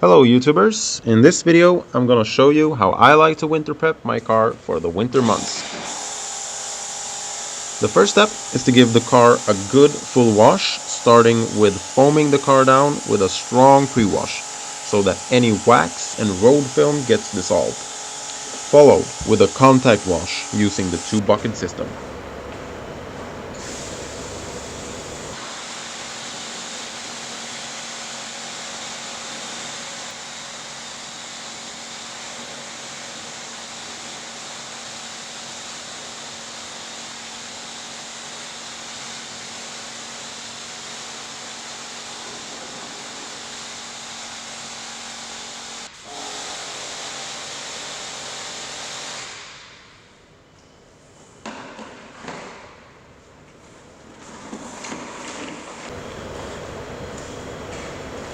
Hello YouTubers, in this video I'm gonna show you how I like to winter prep my car for the winter months. The first step is to give the car a good full wash, starting with foaming the car down with a strong pre-wash so that any wax and road film gets dissolved, followed with a contact wash using the 2-bucket system.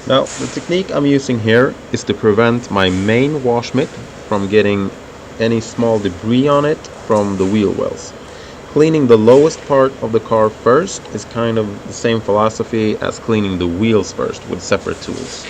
Now, the technique I'm using here is to prevent my main wash mitt from getting any small debris on it from the wheel wells. Cleaning the lowest part of the car first is kind of the same philosophy as cleaning the wheels first with separate tools.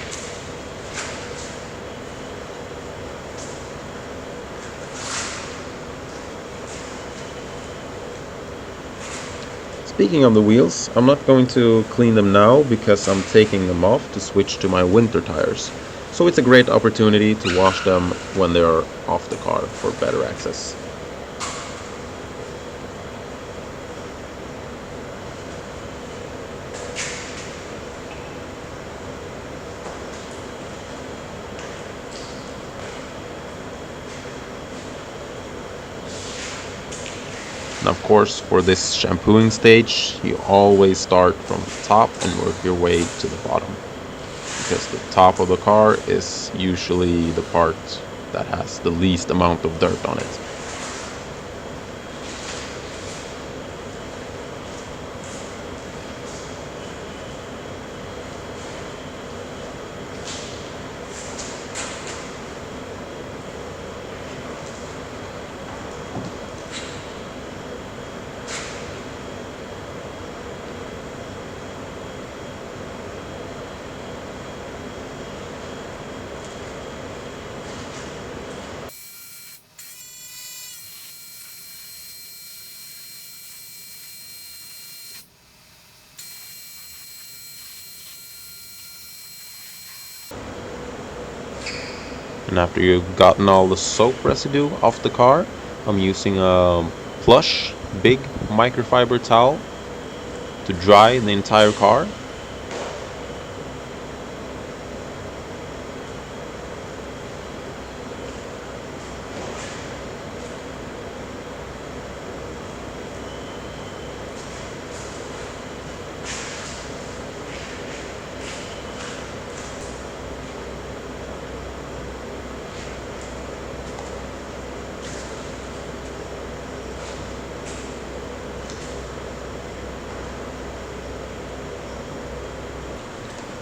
Speaking of the wheels, I'm not going to clean them now because I'm taking them off to switch to my winter tires. So it's a great opportunity to wash them when they are off the car for better access. And of course, for this shampooing stage, you always start from the top and work your way to the bottom, because the top of the car is usually the part that has the least amount of dirt on it. And after you've gotten all the soap residue off the car, I'm using a plush big microfiber towel to dry the entire car.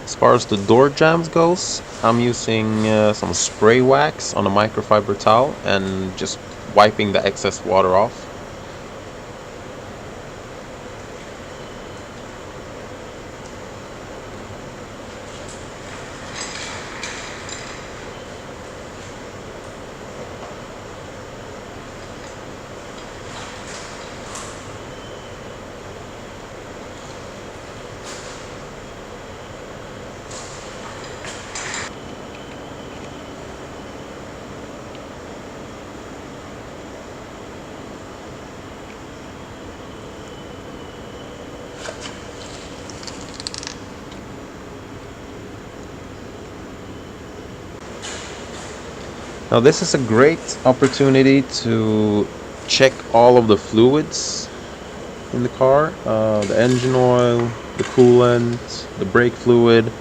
As far as the door jambs goes, I'm using some spray wax on a microfiber towel and just wiping the excess water off. Now this is a great opportunity to check all of the fluids in the car, the engine oil, the coolant, the brake fluid.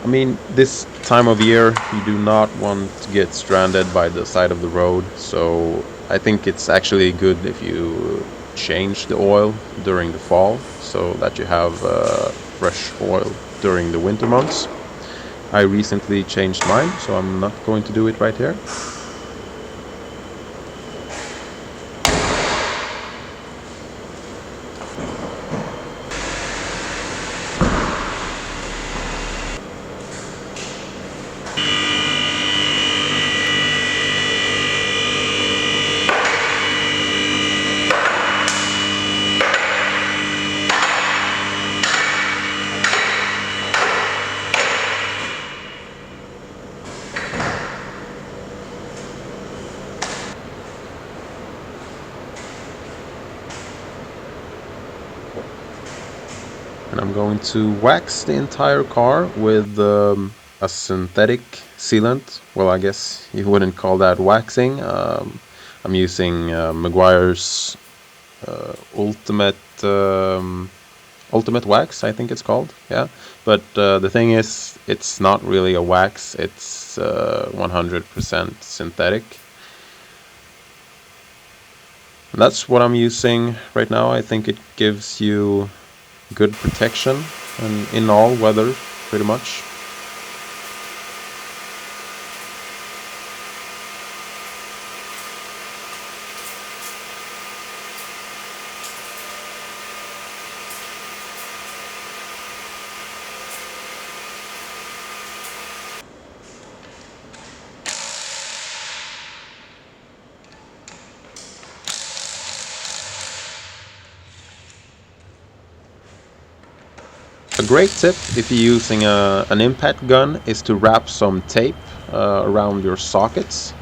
I mean, this time of year you do not want to get stranded by the side of the road, so I think it's actually good if you change the oil during the fall so that you have fresh oil during the winter months. I recently changed mine, so I'm not going to do it right here. going to wax the entire car with a synthetic sealant. Well, I guess you wouldn't call that waxing. I'm using Meguiar's Ultimate Ultimate Wax, I think it's called. Yeah, but the thing is, it's not really a wax. It's 100% synthetic. And that's what I'm using right now. I think it gives you good protection and in all weather, pretty much. A great tip if you're using an impact gun is to wrap some tape around your sockets.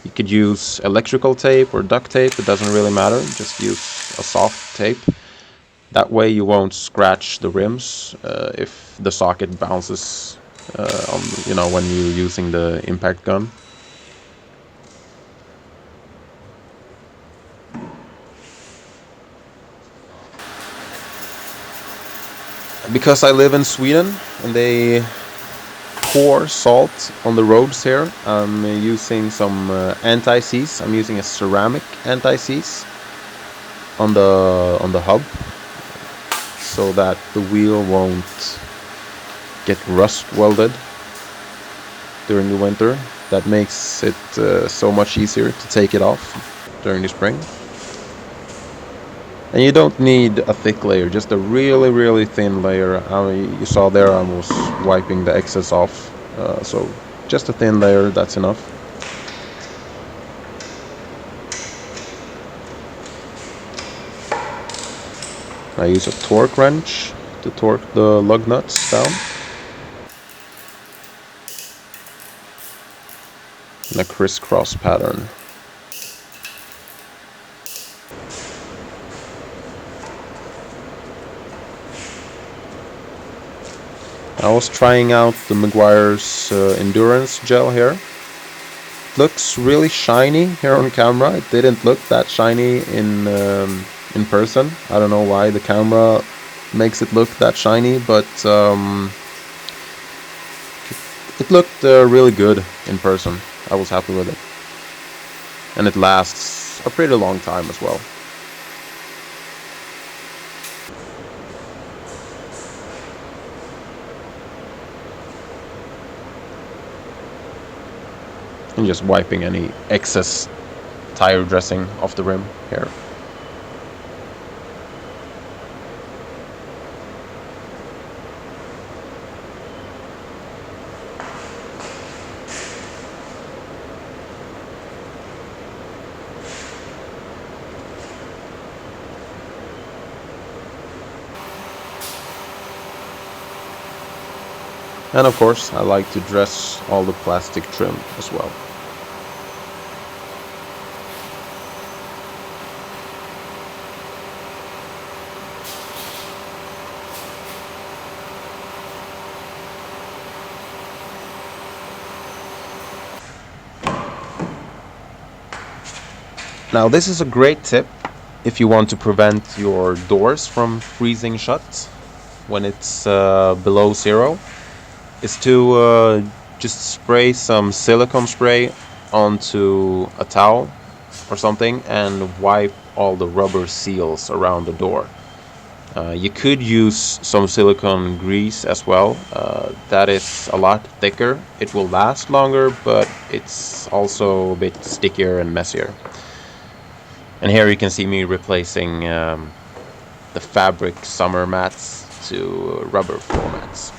You could use electrical tape or duct tape, it doesn't really matter, just use a soft tape. That way you won't scratch the rims if the socket bounces when you're using the impact gun. Because I live in Sweden and they pour salt on the roads here, I'm using some anti-seize. I'm using a ceramic anti-seize on the hub so that the wheel won't get rust welded during the winter. That makes it so much easier to take it off during the spring. And you don't need a thick layer, just a really thin layer. You saw there I was wiping the excess off, so just a thin layer, that's enough. I use a torque wrench to torque the lug nuts down. In a crisscross pattern. I was trying out the Meguiar's endurance gel here. Looks really shiny here on camera. It didn't look that shiny in person. I don't know why the camera makes it look that shiny, but it looked really good in person. I was happy with it. And it lasts a pretty long time as well. And just wiping any excess tire dressing off the rim here. And of course, I like to dress all the plastic trim as well. Now this is a great tip if you want to prevent your doors from freezing shut when it's below zero, is to just spray some silicone spray onto a towel or something and wipe all the rubber seals around the door. You could use some silicone grease as well. That is a lot thicker. It will last longer, but it's also a bit stickier and messier. And here you can see me replacing the fabric summer mats to rubber floor mats.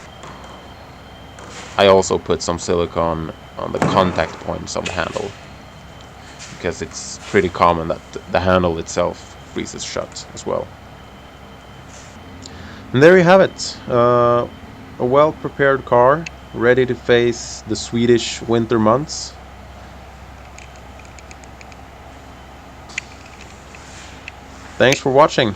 I also put some silicone on the contact points of the handle, because it's pretty common that the handle itself freezes shut as well. And there you have it, a well-prepared car, ready to face the Swedish winter months. Thanks for watching.